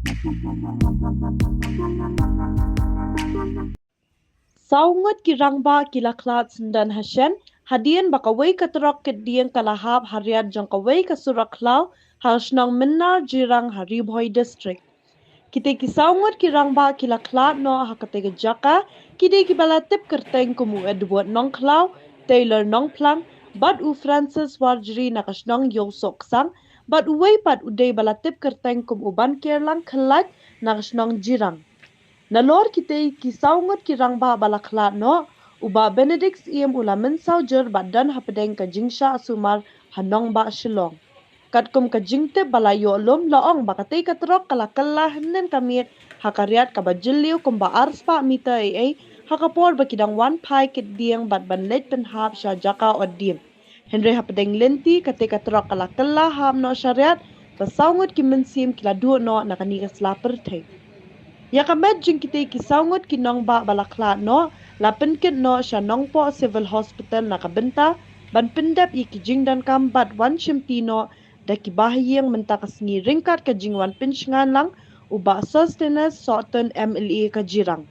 Ngut ki Rangbah ki Khlad sendan Hashan hadian bakawai ka Trok ke Dieng kalahap Sha Riat jang kawai ka surak Khlaw harsnang Mynnar Jirang Hap district. Kita ki Ngut ki Rangbah ki Khlad no hakate ke jaka kide ki balatip kerteng kumu Edward nong Khlaw Taylor nong plang bad u Francis Warjri nakasnong yosok sang bad uway pat uday balatip kerteng kum uban kerlang Khlad nakasnong Jirang. Nalor kita ki Ngut ki Rangbah bala Khlad no uba Benedict iem ulamin saujer badan hapedeng ka jingsha sumar hanong ba Shillong. Katkum ka jingte bala yo lom laong bakatay ka Trok kalakala henen kamit hakariat ka bajiliw kum ba arspa mita ay hakapor bakidang one pai kit Dieng bat banlet penhap Sha jaka o Dieng. Henry hapedeng lenti katay ka Trok kalakala ham no Sha Riat ka Ngut ki mensim kila duo no nakanikas lapar tay. Ya kamet jing kita ki Ngut ki nong ba bala Khlad no lapin kit no Sha nong po civil hospital nakabenta ban pendap i ki jing dan kambat wan shimtino da ki bahayang menta kasngi ringkat ka jing wan pinshngan lang uba sustenance soten MLA ka Jirang.